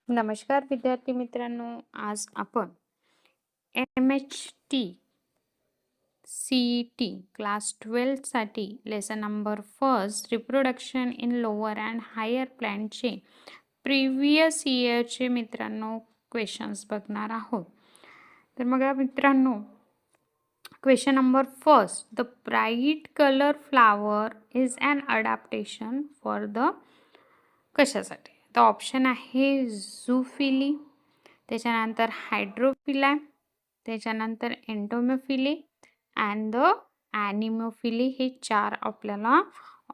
नमस्कार विद्यार्थी मित्रांनो, आज आपण MHT CET क्लास 12 साठी lesson number first reproduction in lower and higher प्लांटचे प्रिव्हियस इयरचे मित्रांनो क्वेश्चन्स बघणार आहोत. तर मग मित्रांनो, question number first, the bright colour flower is an adaptation for the कशासाठी? तर ऑप्शन आहे झूफिली, त्याच्यानंतर हायड्रोफिला, त्याच्यानंतर एंटोमोफिली अँड द ॲनिमोफिली. हे 4 आपल्याला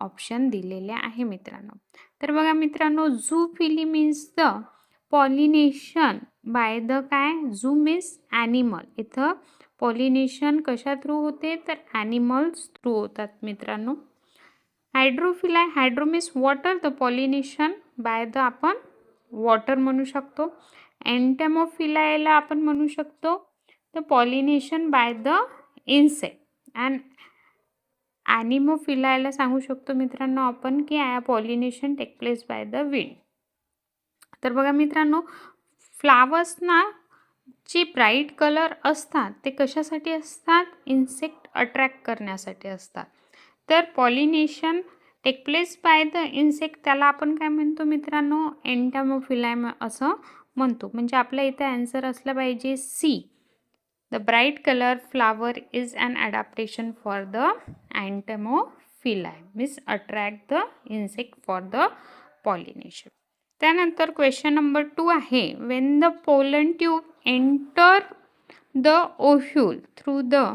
ऑप्शन दिलेले आहे मित्रांनो. तर बघा मित्रांनो, zoophily means the pollination by the काय? Zoo means animal. इथं पॉलिनेशन कशा थ्रू होते? तर ॲनिमल्स थ्रू होतात मित्रांनो. Hydrophila, hydro means water, the pollination by the आपण वॉटर म्हणू शकतो. एंटोमोफिलाला आपण म्हणू शकतो the pollination by the insect. And ॲनिमोफिलाला सांगू शकतो मित्रांनो आपण की pollination take place by the wind. तर बघा मित्रांनो, फ्लावर्सना जे ब्राईट कलर असतात ते कशासाठी असतात? इन्सेक्ट अट्रॅक्ट करण्यासाठी असतात. तर pollination take place by the insect, त्याला आपण काय म्हणतो मित्रांनो? एंटोमोफिला असं म्हणतो. म्हणजे आपल्या इथे आन्सर असला पाहिजे C, the bright colour flower is an adaptation for the entomophila means attract the insect for the pollination. त्यानंतर क्वेश्चन नंबर 2 आहे, when the pollen tube enter the ovule through the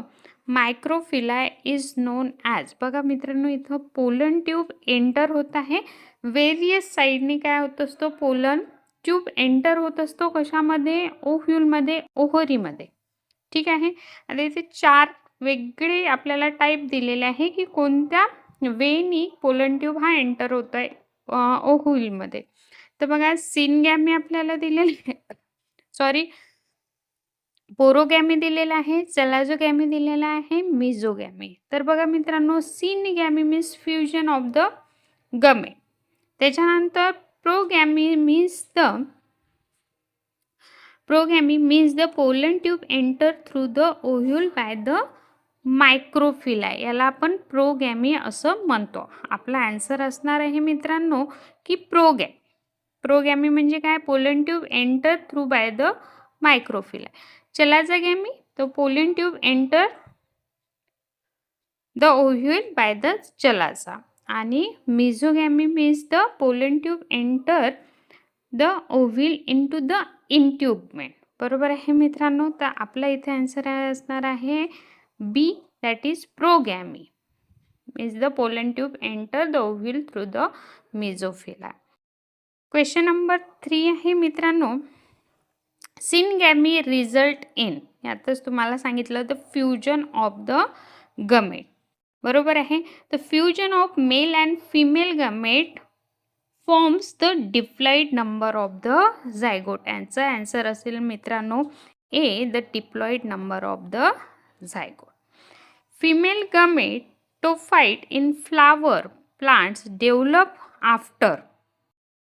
micropyle is known as. बघा मित्रांनो, इथं pollen tube enter होत आहे. Various साईडने काय होत असतो? पोलन ट्यूब एंटर होत असतो कशामध्ये? ओव्ह्यूलमध्ये, ओव्हरीमध्ये. ठीक आहे. आता इथे 4 वेगळे आपल्याला टाईप दिलेले आहे की कोणत्या वेनी पोलन ट्यूब हा एंटर होत आहे ओव्ह्यूलमध्ये. तर बघा, सिनगॅमी आपल्याला दिलेले आहे, पोरोगॅमी दिलेला आहे, चलाझोगॅमी दिलेला आहे, मिझोगॅमी. तर बघा मित्रांनो, syngamy means fusion of the gamete. त्याच्यानंतर porogamy means the pollen tube enter through the ovule by the micropyle. याला आपण प्रोगॅमी असं म्हणतो. आपला आन्सर असणार आहे मित्रांनो की प्रोगॅमी म्हणजे काय? Pollen tube enter through by the micropyle. Chalazogamy, the pollen tube enter the ovule by the chalaza. आणि mesogamy means the pollen tube enter the ovule into the integument. बरोबर आहे मित्रांनो. तर आपला इथे आन्सर असणार आहे B, that is porogamy means the pollen tube enter the ovule through the micropyle. Question number 3 आहे मित्रांनो, सिनगॅमी रिझल्ट इन, यातच तुम्हाला सांगितलं the fusion of the gamete. बरोबर आहे. The fusion of male and female gamete forms the diploid number of the zygote. यांचा answer असेल मित्रांनो A, the diploid number of the zygote. Female gametophyte in flower plants develop after.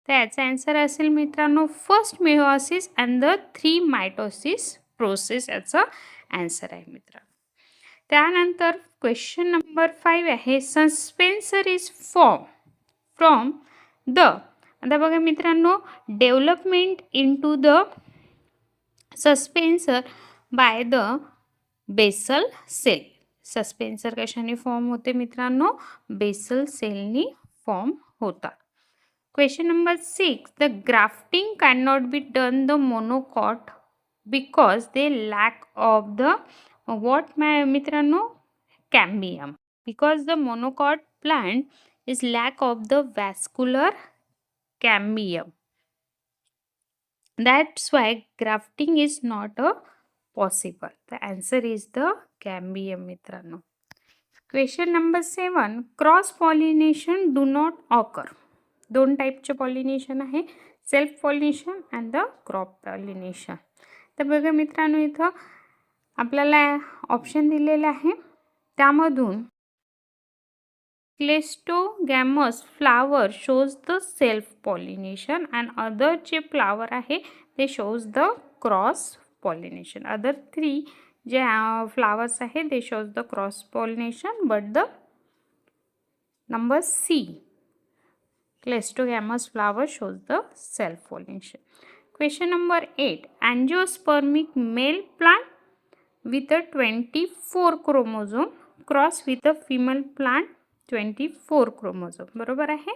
तर याचा answer असेल मित्रांनो first meiosis and the 3 mitosis process. याचा answer आहे मित्रांनो. त्यानंतर क्वेश्चन नंबर 5 आहे, suspensor is form from the. आता बघा मित्रांनो, development into the suspensor by the basal cell. Suspensor कशाने फॉर्म होते मित्रांनो? बेसल सेलनी फॉर्म होतात. Question number 6, the grafting can not be done the monocot because they lack of the what मित्रांनो? Cambium. Because the monocot plant is lack of the vascular cambium. That's why grafting is not possible. The answer is the cambium मित्रांनो. Question number 7, cross pollination do not occur. 2 टाईपचे pollination आहे, self pollination and the crop pollination. तर बघा मित्रांनो, इथं आपल्याला option दिलेले आहे, त्यामधून cleistogamous flower shows the self pollination and other जे फ्लावर आहे ते shows the cross pollination. Other 3 जे फ्लावर्स आहे they shows the cross pollination but the number C, Cleistogamous flower shows the self-pollination. Question number 8. Angiospermic male plant with a 24 chromosome cross with a female plant 24 chromosome. बरोबर आहे.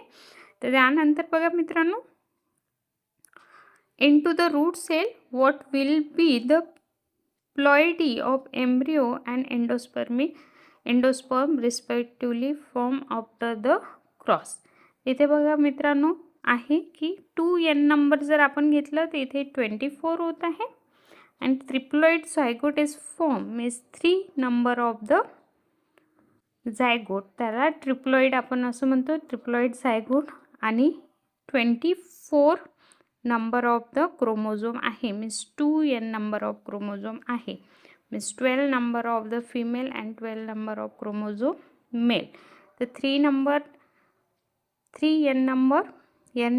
तर त्यानंतर बघा मित्रांनो, into the root cell what will be the ploidy of embryo and endosperm respectively form after the cross. इथे बघा मित्रांनो आहे की 2n नंबर जर आपण घेतलं तर इथे 24 होत आहे and triploid zygote is formed means 3 number of the zygote, त्याला ट्रिप्लॉइड आपण असं म्हणतो, ट्रिप्लॉइड zygote आणि 24 number of the chromosome आहे means 2n number of chromosome आहे means 12 number of the female and 12 number of chromosome male. तर 3n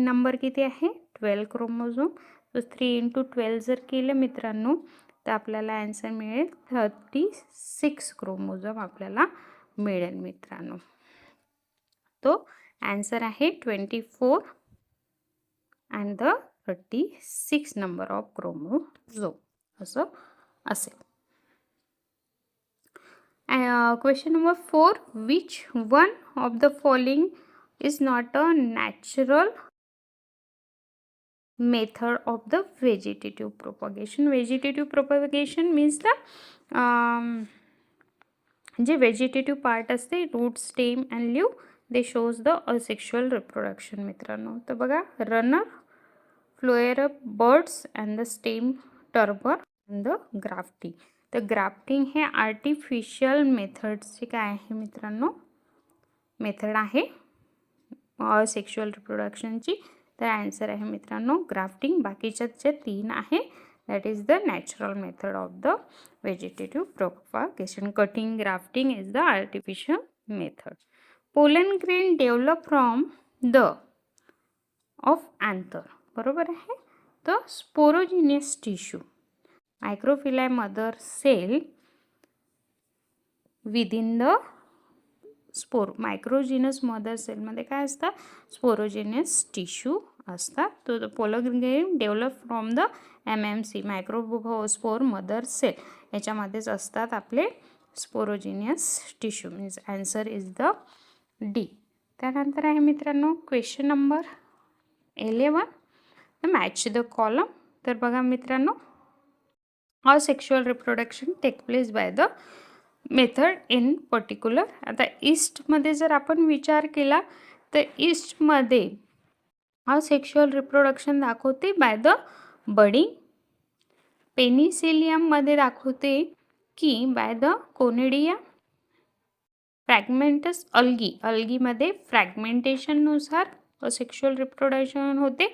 number किती आहे 12 क्रोमोझोम. तर 3 × 12 जर केलं मित्रांनो तर आपल्याला आन्सर मिळेल 36 क्रोमोझोम आपल्याला मिळेल मित्रांनो. तो आन्सर आहे 24 and the 36 number of chromosome असं असेल. Question number 4. Which one of the following is not a natural method of the vegetative propagation? Vegetative propagation means the जे vegetative part असते root, stem and leaf they shows the asexual reproduction मित्रांनो. तर बघा runner, flower, birds and the stem, tuber and the grafting. तर grafting हे artificial मेथडचे काय आहे मित्रांनो मेथड आहे सेक्शुअल रिप्रोडक्शनची. तर आन्सर आहे मित्रांनो ग्राफ्टिंग. बाकीच्या जे 3 आहे that is the natural method of the vegetative propagation. Cutting, grafting is the artificial method. Pollen grain develop from the of anther. बरोबर आहे. तर sporogenous tissue micropyle mother cell within the spore. मायक्रोजिनस mother सेलमध्ये काय असतं sporogenous tissue असतात. तो pollen grain develop from the MMC microspore mother cell याच्यामध्येच असतात आपले sporogenous tissue. Means answer is the D. त्यानंतर आहे मित्रांनो question number 11 match the column. तर बघा मित्रांनो asexual reproduction take place by the method in particular. आता ईस्टमध्ये जर आपण विचार केला तर ईस्टमध्ये asexual reproduction दाखवते बाय द बडिंग. पेनिसिलियममध्ये दाखवते की बाय द कोनिडिया. फ्रॅगमेंटस अल्गीमध्ये फ्रॅगमेंटेशननुसार सेक्शुअल रिप्रोडक्शन होते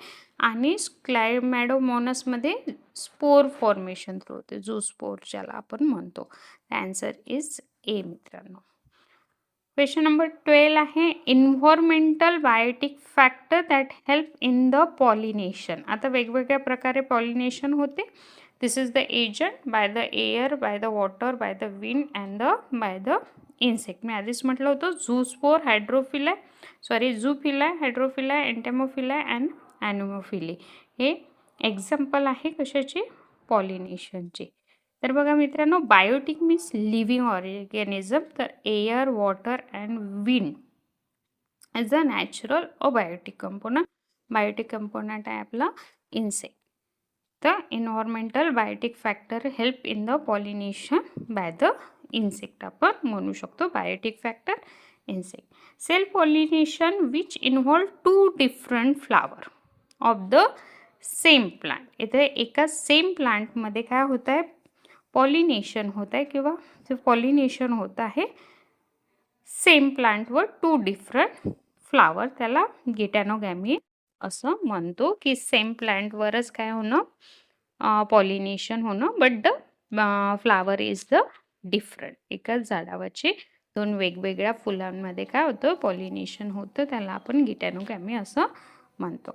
आणि क्लायमॅडोमोनसमध्ये स्पोर फॉर्मेशन थ्रू होते जो स्पोर ज्याला आपण म्हणतो. आन्सर इज ए मित्रांनो. क्वेश्चन नंबर 12 आहे environmental biotic factor that help in the pollination. आता वेगवेगळ्या प्रकारे पॉलिनेशन होते. This is the agent by the air, by the water, by the wind and by the insect. मी आधीच म्हटलं होतं झूस्पोर, झूफिलाय, हायड्रोफिलाय, एंटेमोफिलाय अँड ॲनिमोफिली हे एक्झाम्पल आहे कशाचे पॉलिनेशनचे. तर बघा मित्रांनो बायोटिक मीन्स लिव्हिंग ऑर्गॅनिझम. तर air, water and wind is a natural biotic component. Biotic component आहे आपला इन्सेक्ट. तर environmental biotic factor help in the pollination by the insect आपण म्हणू शकतो biotic factor insect. Self pollination which involve 2 different flower of the same plant. इथे एका same प्लांटमध्ये काय होत आहे पॉलिनेशन होत आहे किंवा पॉलिनेशन होत आहे सेम प्लांटवर 2 डिफरंट फ्लावर. त्याला गिटॅनोगॅमी असं म्हणतो की सेम प्लांटवरच काय होणं पॉलिनेशन होणं but the flower is the different. एकाच झाडावरचे दोन वेगवेगळ्या फुलांमध्ये काय होतं पॉलिनेशन होतं, त्याला आपण गिटॅनोगॅमी असं म्हणतो.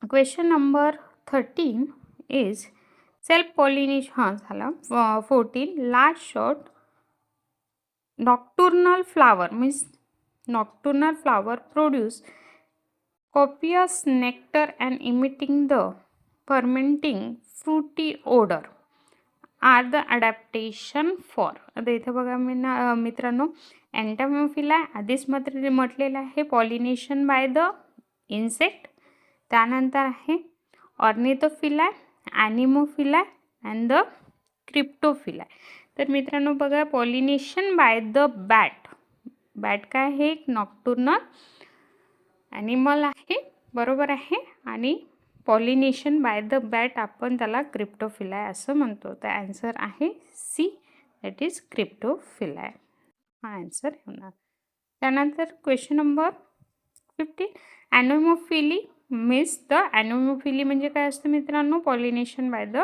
Question number 13 is self pollination झाला. 14 large short nocturnal flower means nocturnal flower produce copious nectar and emitting the fermenting fruity odor are the adaptation for. आता इथे बघा मित्रांनो एंटोमोफिला आधीच म्हटलेलं आहे पॉलिनेशन बाय द इन्सेक्ट. त्यानंतर आहे ऑर्निथोफिला, ॲनिमोफिला अँड द क्रिप्टोफिला. तर मित्रांनो बघा pollination by the bat. Bat काय आहे एक नॉक्टर्नल ॲनिमल आहे, बरोबर आहे. आणि पॉलिनेशन बाय द बॅट आपण त्याला क्रिप्टोफिलाय असं म्हणतो. तर आन्सर आहे सी, दॅट इज क्रिप्टोफिलाय. हा आन्सर होणार. त्यानंतर क्वेश्चन नंबर 15 ॲनोमोफिली मीन्स द ॲनोमोफिली म्हणजे काय असतं मित्रांनो pollination by the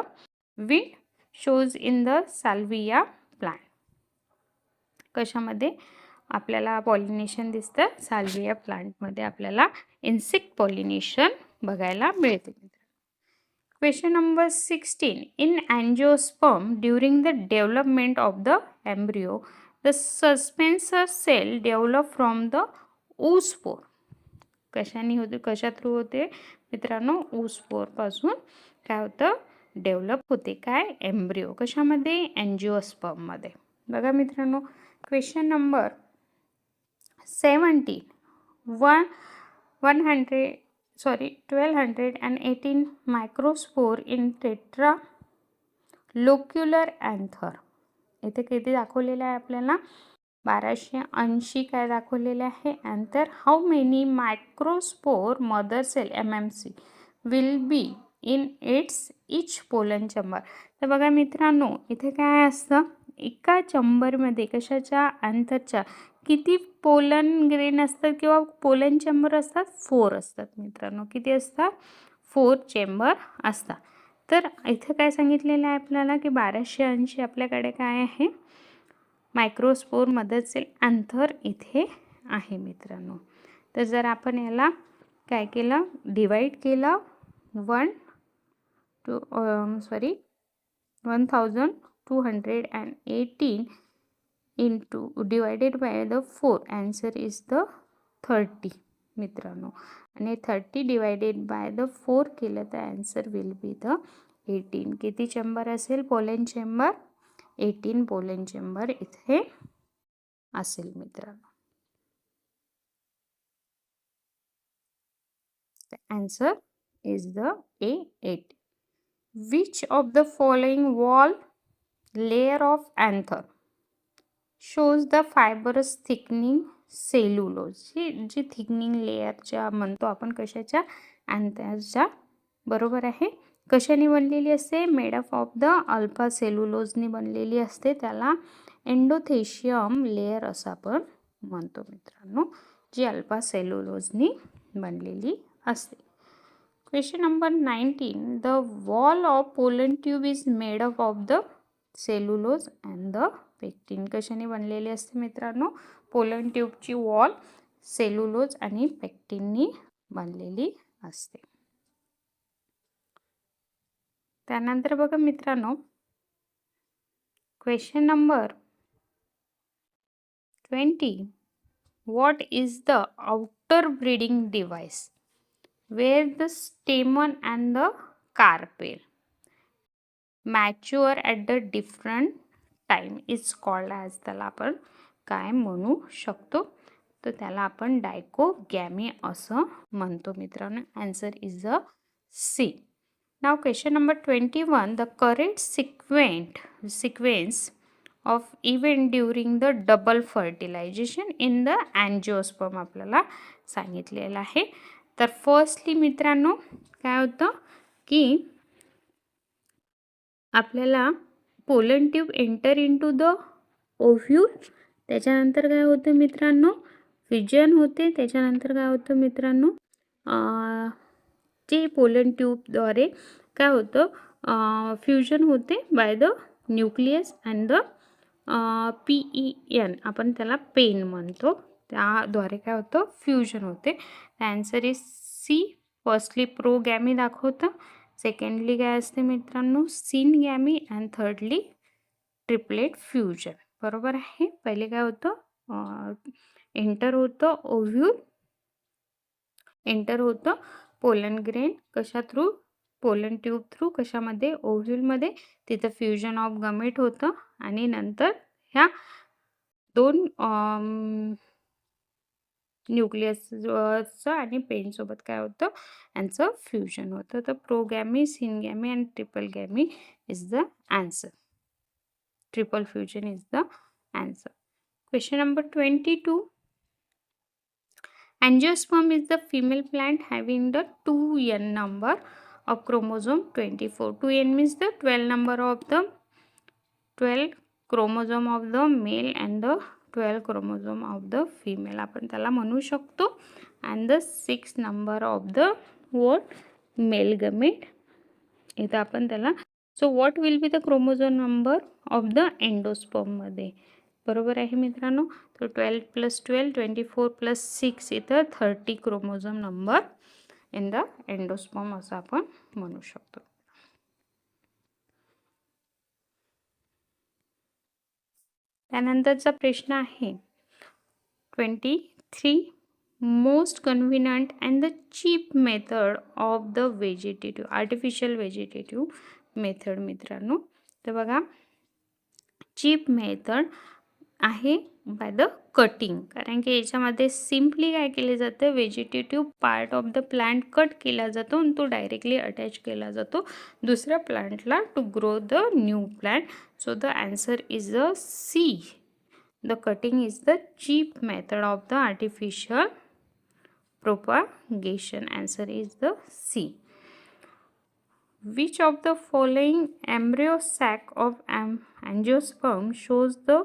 wind shows in the Salvia plant. कशामध्ये आपल्याला पॉलिनेशन दिसतं साल्विया प्लांटमध्ये आपल्याला इन्सेक्ट पॉलिनेशन बघायला मिळते. Question number 16 in angiosperm during the development of the embryo the suspensor cell develop from the oospore. कशाने होते, कशा थ्रू होते मित्रांनो ऊस्पोरपासून काय होतं डेव्हलप होते काय एम्ब्रियो. कशामध्ये अँजिओस्पर्ममध्ये. बघा मित्रांनो question number 17 1218 microspore in tetralocular anther. इथे किती दाखवलेलं आहे आपल्याला 1280 काय दाखवलेले आहे anther. How many microspore mother cell MMC will be in its each pollen chamber. तर बघा मित्रांनो इथे काय असतं एका चंबरमध्ये कशाच्या अँथरच्या किती पोलन ग्रेन असतात किंवा पोलन चेंबर असतात 4 असतात मित्रांनो. किती असतात 4 चेंबर असतात. तर इथे काय सांगितलेलं आहे आपल्याला की 1280 आपल्याकडे काय आहे मायक्रोस्पोर मदर सेल अँथर इथे आहे मित्रांनो. तर जर आपण याला काय केलं डिवाइड केलं 1218 into divided by the 4 answer is the 30 मित्रांनो. आणि 30 divided by the 4 केलं तर answer will be the 18. किती चेंबर असेल पोलन चेंबर 18 पोलन चेंबर इथे असेल मित्रांनो. The answer is the A8. Which of the following wall layer of anther shows the fibrous thickening cellulose. जी थिकनिंग लेअरच्या म्हणतो आपण कशाच्या अँथरच्या, बरोबर आहे. कशाने बनलेली असते मेड ऑफ द अल्फा सेल्युलोजनी बनलेली असते. त्याला एंडोथेशियम लेयर असं आपण म्हणतो मित्रांनो, जी अल्फा सेल्युलोजनी बनलेली असते. Question number 19 the wall of pollen tube is made of the cellulose and the pectin. कशाने बनलेली असते मित्रांनो पोलन ट्यूबची वॉल सेल्युलोज आणि पेक्टिननी बनलेली असते. त्यानंतर बघा मित्रांनो question number 20 what is the outer breeding device where the stamen and the carpel mature at the different time is called as. त्याला आपण काय म्हणू शकतो तर त्याला आपण डायकोगॅमी असं म्हणतो मित्रांनो. Answer is a C. Now question number 21 the correct sequence of event during the double fertilization in the angiosperm आपल्याला सांगितलेलं आहे. तर फर्स्टली मित्रांनो काय होतं की आपल्याला pollen tube enter into the ovule. त्याच्यानंतर काय होतं मित्रांनो फ्युजन होते. त्याच्यानंतर काय होतं मित्रांनो जे पोलन ट्यूबद्वारे काय होतं फ्युजन होते by the nucleus and the PEN आपण त्याला पेन म्हणतो, त्याद्वारे काय होतं फ्युजन होते. Answer is C. Firstly porogamy दाखवतं, सेकंडली काय असते मित्रांनो syngamy and thirdly triplet fusion. बरोबर आहे. पहिले काय होतं एंटर होतं ओव्ह्यूल, एंटर होतं पोलन ग्रेन कशा थ्रू, पोलन ट्यूब थ्रू कशामध्ये ओव्ह्यूलमध्ये, तिथं फ्युजन ऑफ गमेट होतं आणि नंतर ह्या दोन न्यूक्लियसचं आणि पेनसोबत काय होतं यांचं फ्युजन होतं. तर porogamy, syngamy and triple gamy is the answer. Triple fusion is the answer. Question number 22. Angiosperm is the female plant having the 2n number of chromosome 24. 2n means the 12 number of the 12 chromosome of the male and the 12 chromosome of the female. आपण त्याला म्हणू शकतो. And the 6 number of the what male gamete. इथं आपण त्याला so what will be the chromosome number of the endosperm मध्ये. बरोबर आहे मित्रांनो. तर 12 + 12 24 + 6 इथं 30 chromosome number in the endosperm असं आपण म्हणू शकतो. त्यानंतरचा प्रश्न आहे 23. Most convenient and the cheap method of the vegetative artificial vegetative method. मित्रांनो तर बघा चीप मेथड आहे बाय द कटिंग, कारण की याच्यामध्ये सिम्पली काय केले जातं vegetative part of the plant cut केला जातो आणि तो डायरेक्टली अटॅच केला जातो दुसऱ्या प्लांटला to grow the new plant. So the answer is the C. The cutting is the cheap method of the artificial propagation. Answer is the C. Which of the following embryo sac of angiosperm shows the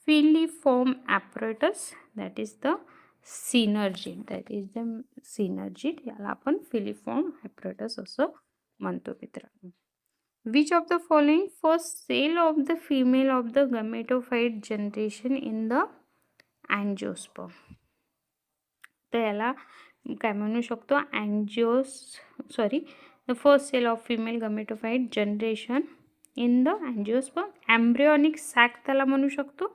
filiform apparatus? That is the synergid. That is the synergid. याला आपण filiform apparatus असं म्हणतो मित्रांनो. Which of the following first cell of the female of the gametophyte generation in the angiosperm? तर याला काय म्हणू शकतो the first cell of female gametophyte generation in the angiosperm. Embryonic sac त्याला म्हणू शकतो.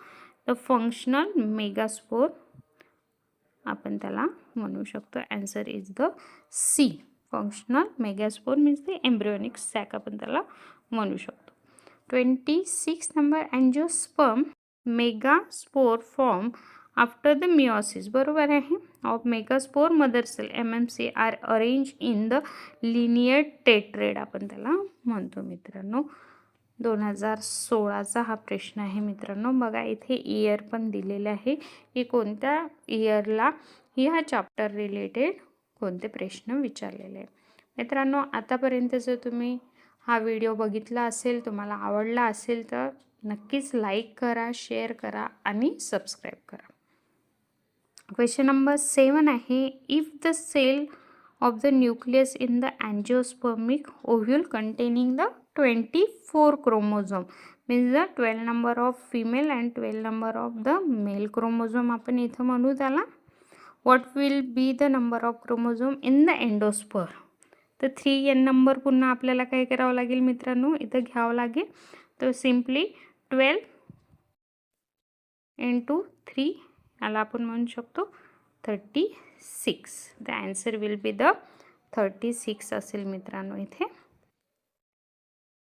द फंक्शनल मेगास्पोर आपण त्याला म्हणू शकतो. Answer is the C. Functional megaspore means the embryonic sac आपण त्याला म्हणू शकतो. 26 number angiosperm megaspore form after the meiosis. बरोबर आहे. Of megaspore mother cell MMC are arrange in the linear tetrad आपण त्याला म्हणतो मित्रांनो. 2016चा हा प्रश्न आहे मित्रांनो. बघा इथे इयर पण दिलेले आहे की कोणत्या इयरला ह्या चॅप्टर रिलेटेड कोणते प्रश्न विचारलेले आहे. मित्रांनो आतापर्यंत जर तुम्ही हा व्हिडिओ बघितला असेल, तुम्हाला आवडला असेल तर नक्कीच लाईक करा, शेअर करा आणि सबस्क्राईब करा. क्वेश्चन नंबर 7 आहे. If the cell of the nucleus in the angiospermic ovule containing the 24 chromosome means the 12 number of female and 12 number of the male chromosome आपण इथं म्हणू त्याला. What will be the number of chromosome in the endosperm. तर 3n number पुन्हा आपल्याला काय करावं लागेल मित्रांनो इथं घ्यावं लागेल. तर सिम्पली 12 × 3 याला आपण म्हणू शकतो 36. The answer will be the 36 असेल मित्रांनो. इथे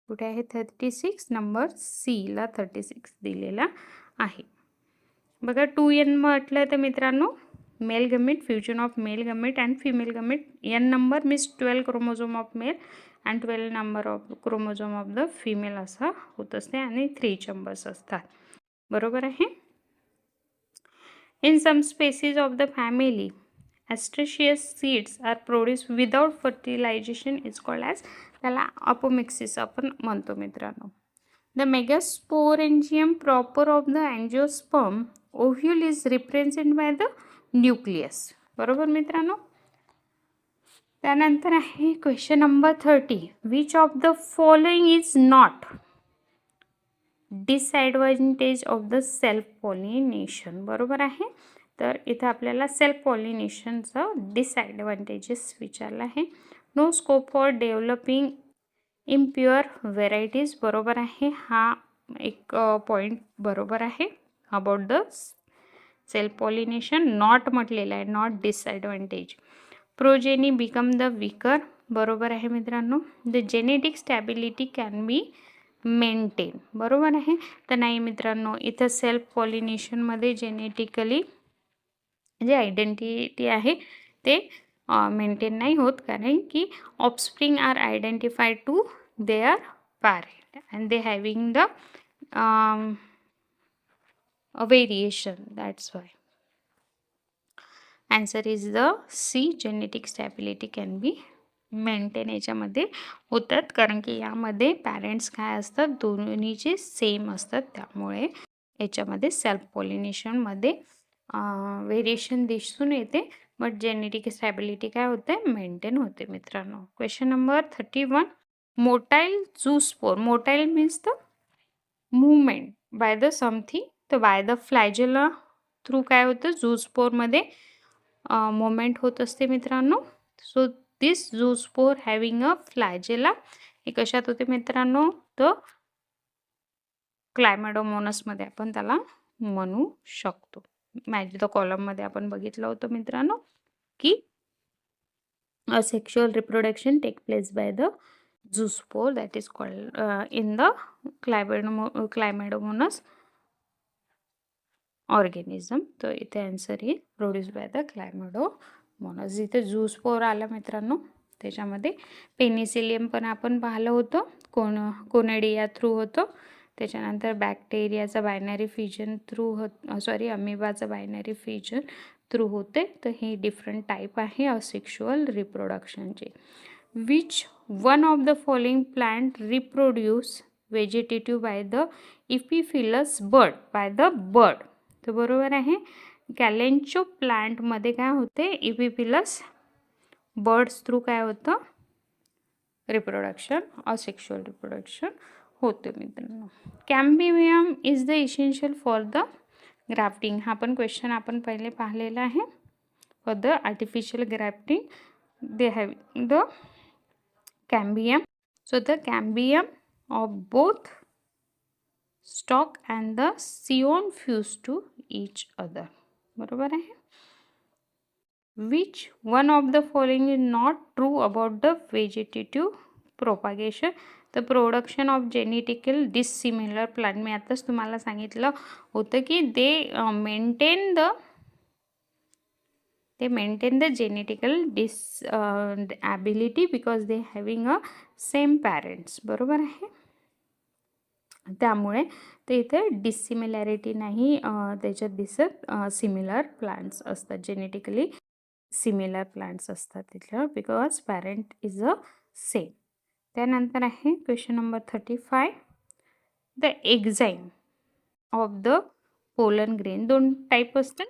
कुठे आहे 36 नंबर सीला 36 दिलेला आहे. बघा 2n म्हटलं तर मित्रांनो male gamete fusion of male gamete and female gamete. n number means 12 chromosome of male and 12 number of chromosome of the female असा होत असते आणि 3 चेंबर्स असतात. बरोबर आहे. In some species of the family, astraceous seeds are produced without fertilization is called as त्याला apomixis आपण म्हणतो मित्रांनो. The megasporangium proper of the angiosperm ovule is represented by the nucleus. बरोबर मित्रांनो. त्यानंतर आहे question number 30. Which of the following is not disadvantage of the self pollination. बरोबर आहे. तर इथं आपल्याला सेल्फ पॉलिनेशनचं डिसएडव्हांटेजेस विचारलं आहे. No scope for developing impure varieties. बरोबर आहे. हा एक पॉईंट बरोबर आहे. About the self pollination not म्हटलेलं आहे, not disadvantage. Progeny become the weaker. बरोबर आहे मित्रांनो. The genetic stability can be maintain. बरोबर आहे. तर नाही मित्रांनो, इथं सेल्फ पॉलिनेशनमध्ये जेनेटिकली जे आयडेंटिटी आहे ते मेंटेन नाही होत, कारण की offspring are identified to their parent and they having the variation. That's why answer is the C. genetic stability can be maintain याच्यामध्ये होतात, कारण की यामध्ये पॅरेंट्स काय असतात, दोन्हीचे सेम असतात. त्यामुळे याच्यामध्ये सेल्फ पॉलिनेशनमध्ये व्हेरिएशन दिसून येते, बट जेनेटिक स्टॅबिलिटी काय होते, मेंटेन होते मित्रांनो. Question number 31. Motile zoospore. Motile means the movement by the something. तर बाय द फ्लॅजेला थ्रू काय होतं, झूस्पोरमध्ये मोमेंट होत असते मित्रांनो. सो दिस झूस्पोर हॅविंग अ फ्लॅजेला हे कशात होते मित्रांनो, तर क्लायमॅडोमोनसमध्ये आपण त्याला म्हणू शकतो. मॅच द कॉलममध्ये आपण बघितलं होतं मित्रांनो की sexual reproduction take place by the zoospore, that is called in the Chlamydomonas organism. तर इथे आन्सर ही प्रोड्यूस बाय द क्लायमॅडोमोनस. जिथे झूस्पोर आला मित्रांनो, त्याच्यामध्ये पेनिसिलियम पण आपण पाहिलं होतं, कोनेडिया थ्रू होतं. त्याच्यानंतर बॅक्टेरियाचा बायनरी फ्युजन थ्रू अमिबाचा बायनरी फ्युजन थ्रू होते. तर ही डिफरंट टाईप आहे असेक्शुअल रिप्रोडक्शनचे. Which one of the following plant reproduce vegetative by the epiphyllous bird. By the bird. तर बरोबर आहे. कॅलेंचो प्लांटमध्ये काय होते, इपिफिलस बर्ड्स थ्रू काय होतं, रिप्रोडक्शन, असेक्शुअल रिप्रोडक्शन होते मित्रांनो. Cambium is the essential for the grafting. हा पण क्वेश्चन आपण पहिले पाहिलेला आहे. For the artificial grafting they have the cambium. So the cambium of both stock and the scion fuse to each other. बरोबर आहे. Which one of the following is not true about the vegetative propagation? The production of genetically dissimilar plant. मी आताच तुम्हाला सांगितलं होतं की they maintain the genetical disability because they having a same parents. बरोबर आहे. त्यामुळे ते इथे डिसिमिलॅरिटी नाही त्याच्यात दिसत, सिमिलर प्लांट्स असतात, जेनेटिकली सिमिलर प्लांट्स असतात तिथलं, because parent is a same. त्यानंतर आहे question number 35. The exine of the pollen grain. दोन टाईप असतात,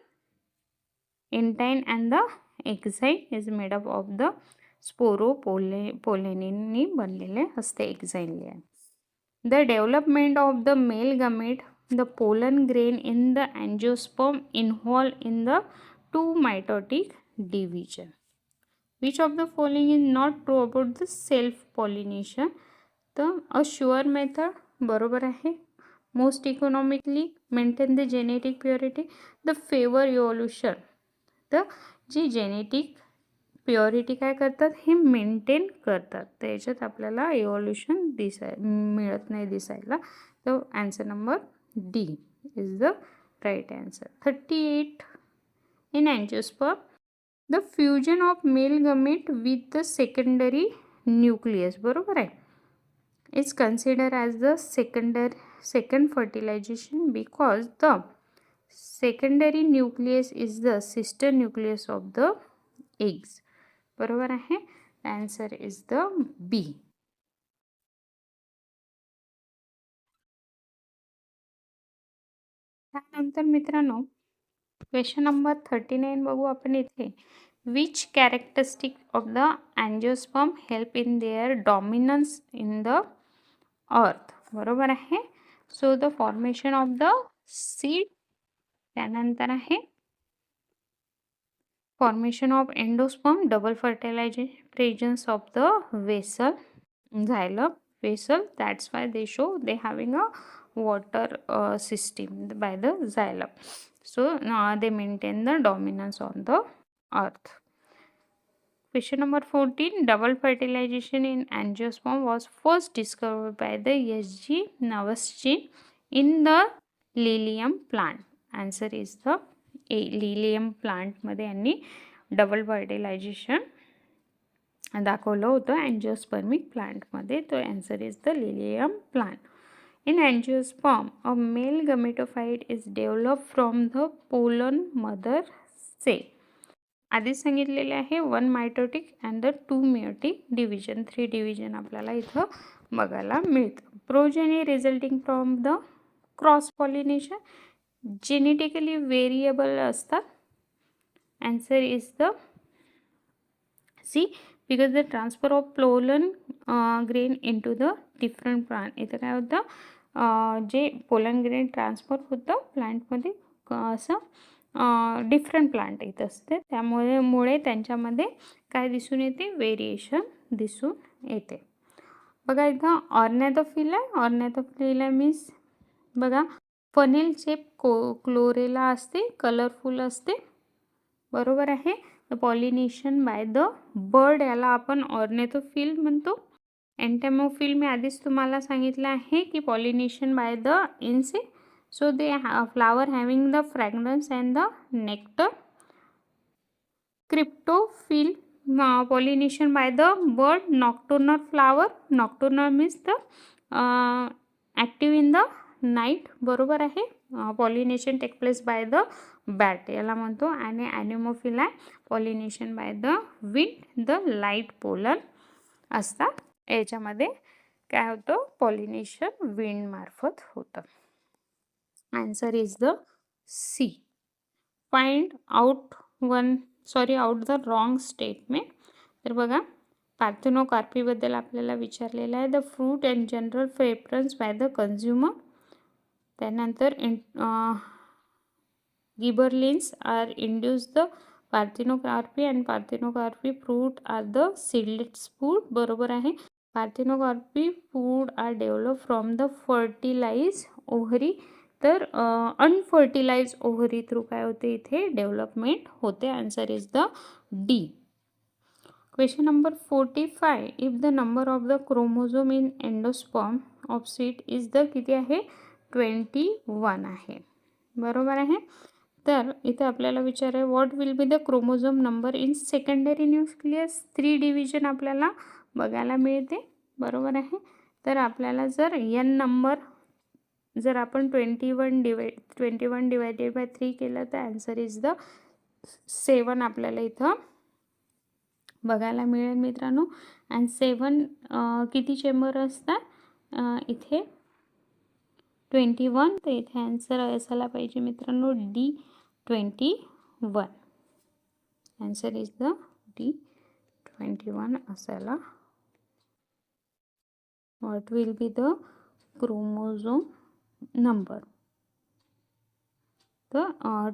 intine and the exine is made up of the pollenin बनलेले असते exine layer. The development of the male gamete, the pollen grain in the angiosperm involved in the two mitotic division. Which of the following is not true about the self pollination? The a sure method. बरोबर आहे. Most economically maintain the genetic purity. The favor evolution. तर जी genetic purity काय करतात, हे maintain करतात. तर याच्यात आपल्याला इव्होल्युशन मिळत नाही दिसायला. तर answer number D is the right answer. 38. In angiosperm the fusion of male gamete with the secondary nucleus. बरोबर आहे. Is consider as the second fertilization because the secondary nucleus is the sister nucleus of the eggs. बरोबर आहे. Answer is the B. त्यानंतर मित्रांनो question number 39 बघू आपण इथे. Which characteristic of the angiosperm help in their dominance in the earth. बरोबर आहे. So the formation of the seed. त्यानंतर आहे formation of endosperm, double fertilization, presence of the vessel, xylem vessel. That's why they show they having a water system by the xylem. So they maintain the dominance on the earth. Question number 14. Double fertilization in angiosperm was first discovered by the S.G. Navaschin in the lilium plant. Answer is the A. Lilium plant मध्ये यांनी double fertilisation दाखवलं होतं angiospermic प्लांटमध्ये. तो answer is the lilium plant. In angiosperm a male gametophyte is develop from the pollen mother cell. आधीच सांगितलेले आहे 1 mitotic and the 2 meiotic division. 3 division आपल्याला इथं बघायला मिळतं. Progeny resulting from the cross pollination genetically variable असतात. Answer is the C, because the transfer of pollen grain into the different plant. इथं काय होतं, जे पोलन ग्रेन ट्रान्सफर होतं प्लांटमध्ये असं डिफरंट प्लांट येत असते. त्यामुळे त्यांच्यामध्ये काय दिसून येते, व्हेरिएशन दिसून येते. बघा इथं ऑर्नॅथोफिला. ऑर्नॅथोफिला मीन्स बघा फनेल शेप क्लोरेला असते, कलरफुल असते. बरोबर आहे. पॉलिनेशन बाय द बर्ड याला आपण ऑर्नेथोफिल म्हणतो. एंटेमोफिल मी आधीच तुम्हाला सांगितलं आहे की pollination by the insect. So they flower having the fragrance and the nectar. क्रिप्टोफिल pollination by the bird. Nocturnal flower. Nocturnal means the active in the night. बरोबर आहे. Pollination take place by the bat याला म्हणतो. आणि anemophily pollination by the wind. The light pollen असतात. याच्यामध्ये काय होतं, पॉलिनेशन विंड मार्फत होतं. Answer is the C. Find out the wrong statement. तर बघा पार्थेनोकार्पीबद्दल आपल्याला विचारलेलं आहे. The fruit and general preference by the consumer. त्यानंतर gibberellins are induce the parthenocarpy and parthenocarpy fruit are the seedless food. बरोबर आहे. Parthenocarpy food are develop from the fertilize ovary. तर unfertilize ovary through काय होते, इथे development होते. Answer is the D. Question number 45. If the number of the chromosome in endosperm of seed is the किती आहे, 21 आहे. बरोबर आहे. तर इथे आपल्याला विचार आहे what will be the chromosome number in secondary nucleus. 3 division आपल्याला बघायला मिळते. बरोबर आहे. तर आपल्याला जर एन नंबर जर आपण 21 डिवायडेड बाय 3 केलं तर आन्सर इज द 7 आपल्याला इथं बघायला मिळेल मित्रांनो. अँड 7 किती चेंबर असतात इथे 21. तर इथे आन्सर असायला पाहिजे मित्रांनो D21. Answer is the D21 असायला. What will be the chromosome number. तर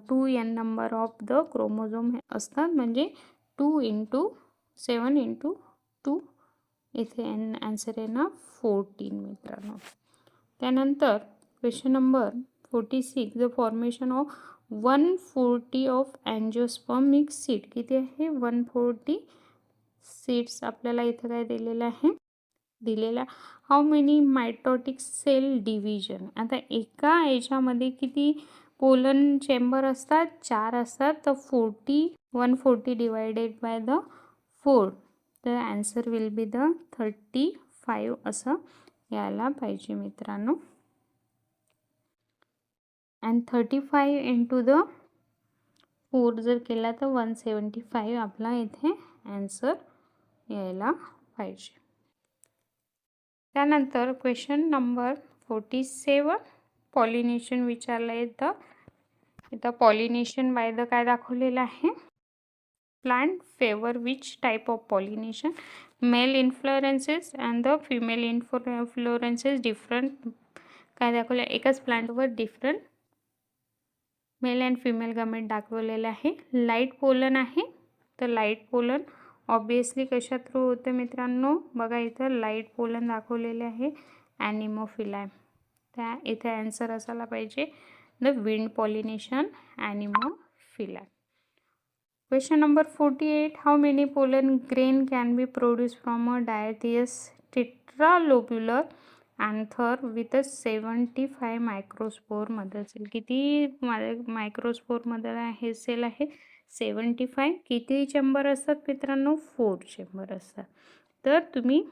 2n number of the chromosome असतात, म्हणजे 2 × 7 × 2. इथे आन्सर आहे ना 14 मित्रांनो. त्यानंतर question number 46. The formation of 140 of angiosperm mix seed. किती आहे, 140 सीड्स आपल्याला इथं काय दिलेलं आहे, दिलेला. How many mitotic cell division. आता एका याच्यामध्ये किती पोलन चेंबर असतात, 4 असतात. तर 140 डिवायडेड बाय द 4. तर आन्सर विल बी द 35 असं यायला पाहिजे मित्रांनो. अँड 35 इंटू द 4 जर केला तर 175 आपला इथे आन्सर यायला पाहिजे. त्यानंतर क्वेश्चन नंबर 47. पॉलिनेशन विचारलं येतं. इथं पॉलिनेशन बाय द काय दाखवलेलं आहे, plant favour which type of pollination. Male inflorescences and the female inflorescences different काय दाखवलं, एकाच प्लांटवर different male and female gamete दाखवलेलं आहे. लाईट पोलन आहे, तर लाईट पोलन ऑब्वियसली कशा थ्रू होतं मित्रांनो, बघा इथं लाईट पोलन दाखवलेले आहे, ॲनिमोफिला. त्या इथे आन्सर असायला पाहिजे the wind pollination anemophila. Question number 48. How many pollen grain can be produced from a diathyus tetralobular anther with a 75 microspore mother cell? किती मायक्रोस्पोर मदर आहे सेल आहे? 75. किती चेंबर असतात मित्रांनो? 4 चेंबर असतात. तर तुम्ही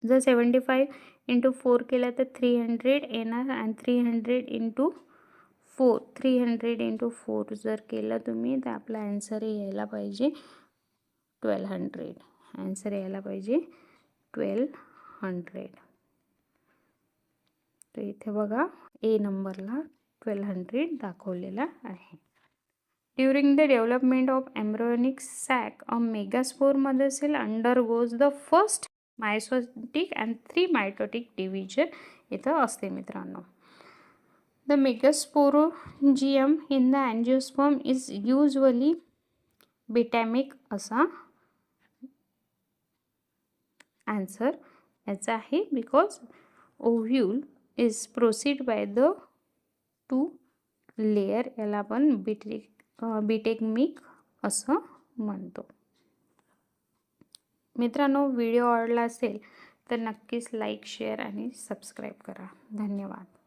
जर 75 × 4 केला तर 300 येणार, आणि 300 × 4 300 × 4 जर केलं तुम्ही तर आपला आन्सर यायला पाहिजे 1200. आन्सर यायला पाहिजे 1200. तर इथे बघा ए नंबरला 1200 दाखवलेला आहे. During the development of embryonic sac a megaspore mother cell undergoes the first meiotic and 3 mitotic division इथं असते मित्रांनो. The megasporangium in the angiosperm is usually bitamic असा आन्सर याचा आहे, because ovule is proceed by the 2 layer. याला आपण बिटेगमिक असं म्हणतो. मित्रांनो, व्हिडिओ आवडला असेल तर नक्कीच लाईक, शेअर आणि सबस्क्राईब करा. धन्यवाद.